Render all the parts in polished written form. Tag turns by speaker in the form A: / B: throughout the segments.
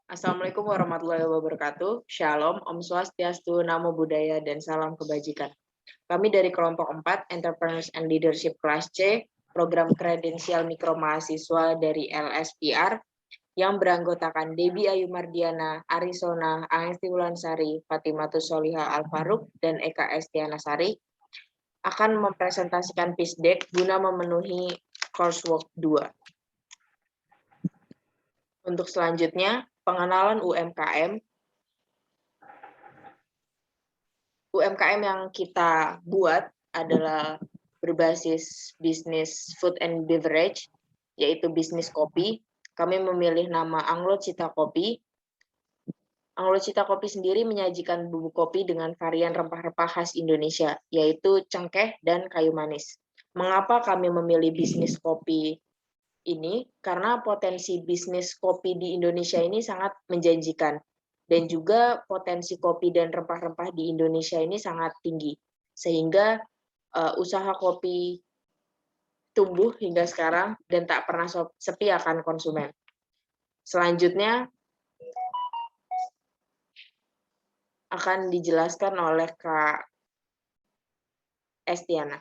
A: Assalamualaikum warahmatullahi wabarakatuh. Shalom, Om Swastiastu, Namo Buddhaya, dan salam kebajikan. Kami dari kelompok 4, Entrepreneurs and Leadership Kelas C, program kredensial mikro mahasiswa dari LSPR, yang beranggotakan Debbie Ayu Mardiana, Arisona, Angesti Wulansari, Fatimatus Soliha Al-Faruq, dan Eka Estiana Sari, akan mempresentasikan pitch deck guna memenuhi coursework 2. Untuk selanjutnya, pengenalan UMKM. UMKM yang kita buat adalah berbasis bisnis food and beverage, yaitu bisnis kopi. Kami memilih nama Anglo Cita Kopi. Anglo Cita Kopi sendiri menyajikan bubuk kopi dengan varian rempah-rempah khas Indonesia, yaitu cengkeh dan kayu manis. Mengapa kami memilih bisnis kopi ini? Karena potensi bisnis kopi di Indonesia ini sangat menjanjikan. Dan juga potensi kopi dan rempah-rempah di Indonesia ini sangat tinggi. Sehingga usaha kopi tumbuh hingga sekarang dan tak pernah sepi akan konsumen. Selanjutnya akan dijelaskan oleh Kak Estiana.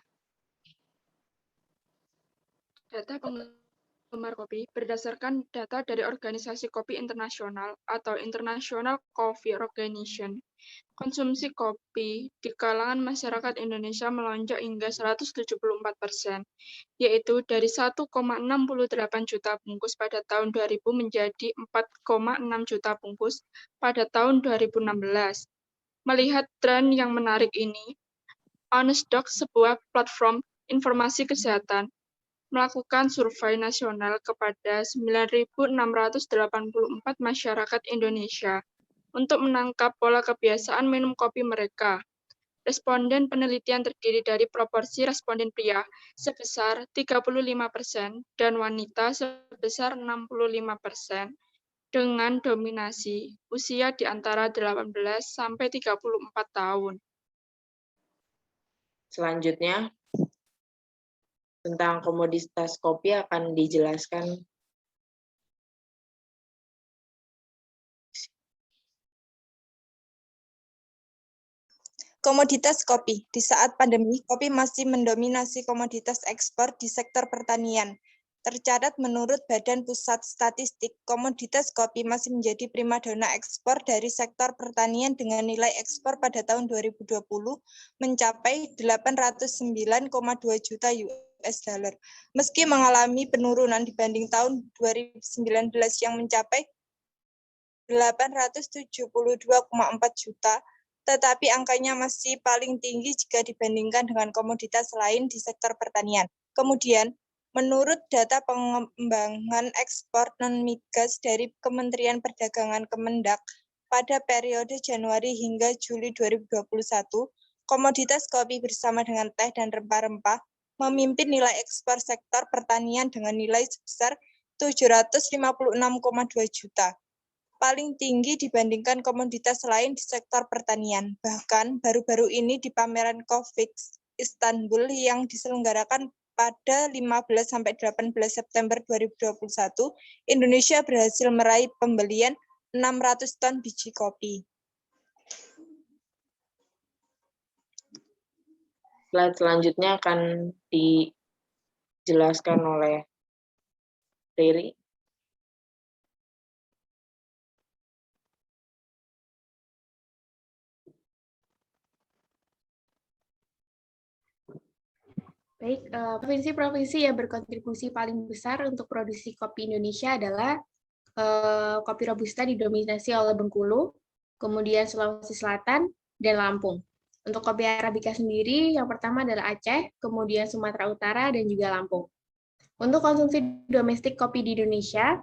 B: Data penggemar kopi berdasarkan data dari Organisasi Kopi Internasional atau International Coffee Organization. Konsumsi kopi di kalangan masyarakat Indonesia melonjak hingga 174%, yaitu dari 1,68 juta bungkus pada tahun 2000 menjadi 4,6 juta bungkus pada tahun 2016. Melihat tren yang menarik ini, Honest Doc, sebuah platform informasi kesehatan, melakukan survei nasional kepada 9.684 masyarakat Indonesia untuk menangkap pola kebiasaan minum kopi mereka. Responden penelitian terdiri dari proporsi responden pria sebesar 35% dan wanita sebesar 65%, dengan dominasi usia di antara 18 sampai 34 tahun.
A: Selanjutnya, tentang komoditas kopi akan dijelaskan
C: Komoditas kopi. Di saat pandemi, kopi masih mendominasi komoditas ekspor di sektor pertanian. Tercatat menurut Badan Pusat Statistik, komoditas kopi masih menjadi primadona ekspor dari sektor pertanian dengan nilai ekspor pada tahun 2020 mencapai 809,2 juta US dollar. Meski mengalami penurunan dibanding tahun 2019 yang mencapai 872,4 juta, tetapi angkanya masih paling tinggi jika dibandingkan dengan komoditas lain di sektor pertanian. Kemudian, menurut data pengembangan ekspor non-migas dari Kementerian Perdagangan Kemendak, pada periode Januari hingga Juli 2021, komoditas kopi bersama dengan teh dan rempah-rempah memimpin nilai ekspor sektor pertanian dengan nilai sebesar 756,2 juta. Paling tinggi dibandingkan komoditas lain di sektor pertanian. Bahkan baru-baru ini di pameran Cofix Istanbul yang diselenggarakan pada 15-18 September 2021, Indonesia berhasil meraih pembelian 600 ton biji kopi.
A: Slide selanjutnya akan dijelaskan oleh Riri.
D: Baik, provinsi-provinsi yang berkontribusi paling besar untuk produksi kopi Indonesia adalah kopi Robusta didominasi oleh Bengkulu, kemudian Sulawesi Selatan, dan Lampung. Untuk kopi Arabica sendiri, yang pertama adalah Aceh, kemudian Sumatera Utara, dan juga Lampung. Untuk konsumsi domestik kopi di Indonesia,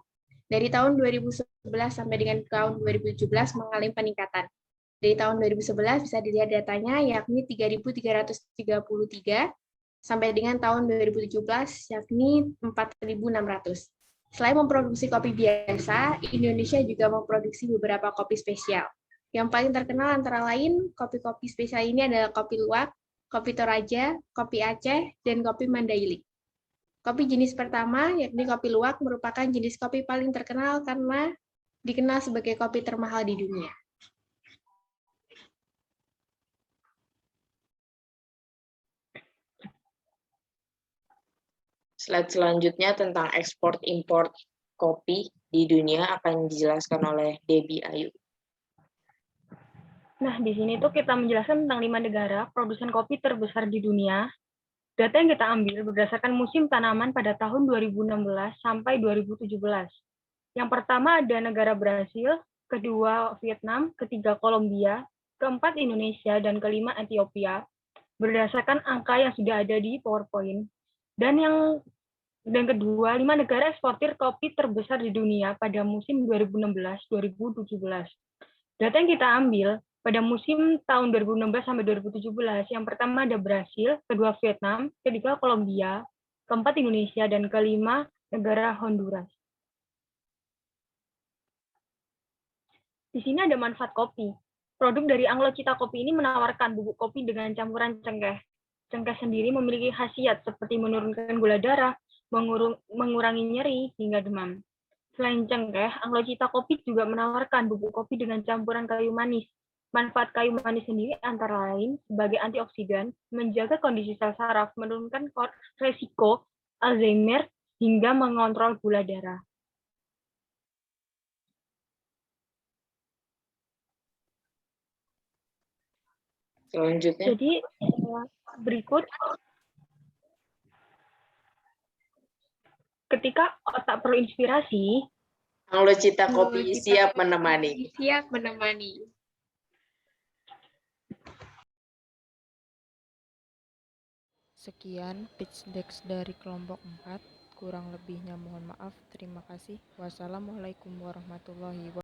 D: dari tahun 2011 sampai dengan tahun 2017 mengalami peningkatan. Dari tahun 2011 bisa dilihat datanya, yakni 3.333, sampai dengan tahun 2017, yakni 4.600. Selain memproduksi kopi biasa, Indonesia juga memproduksi beberapa kopi spesial. Yang paling terkenal antara lain, kopi-kopi spesial ini adalah kopi luwak, kopi Toraja, kopi Aceh, dan kopi Mandailing. Kopi jenis pertama, yakni kopi luwak, merupakan jenis kopi paling terkenal karena dikenal sebagai kopi termahal di dunia.
A: Slide selanjutnya tentang ekspor-impor kopi di dunia akan dijelaskan oleh Debbie Ayu.
E: Nah, di sini tuh kita menjelaskan tentang 5 negara produsen kopi terbesar di dunia. Data yang kita ambil berdasarkan musim tanaman pada tahun 2016 sampai 2017. Yang pertama ada negara Brasil, kedua Vietnam, ketiga Kolombia, keempat Indonesia, dan kelima Ethiopia. Berdasarkan angka yang sudah ada di PowerPoint. Dan kedua, 5 negara eksportir kopi terbesar di dunia pada musim 2016-2017. Data yang kita ambil pada musim tahun 2016 sampai 2017, yang pertama ada Brasil, kedua Vietnam, ketiga Kolombia, keempat Indonesia, dan kelima negara Honduras. Di sini ada manfaat kopi. Produk dari Anglo Cita Kopi ini menawarkan bubuk kopi dengan campuran cengkeh. Cengkeh sendiri memiliki khasiat seperti menurunkan gula darah, mengurangi nyeri, hingga demam. Selain cengkeh, Anglo Cita Kopi juga menawarkan bubuk kopi dengan campuran kayu manis. Manfaat kayu manis sendiri antara lain sebagai antioksidan, menjaga kondisi sel saraf, menurunkan resiko Alzheimer, hingga mengontrol gula darah.
A: Selanjutnya.
E: Jadi berikut, ketika otak perlu inspirasi,
A: Anglo Cita Kopi siap menemani.
D: Siap menemani.
F: Sekian pitch deck dari kelompok 4. Kurang lebihnya mohon maaf. Terima kasih. Wassalamualaikum warahmatullahi wabarakatuh.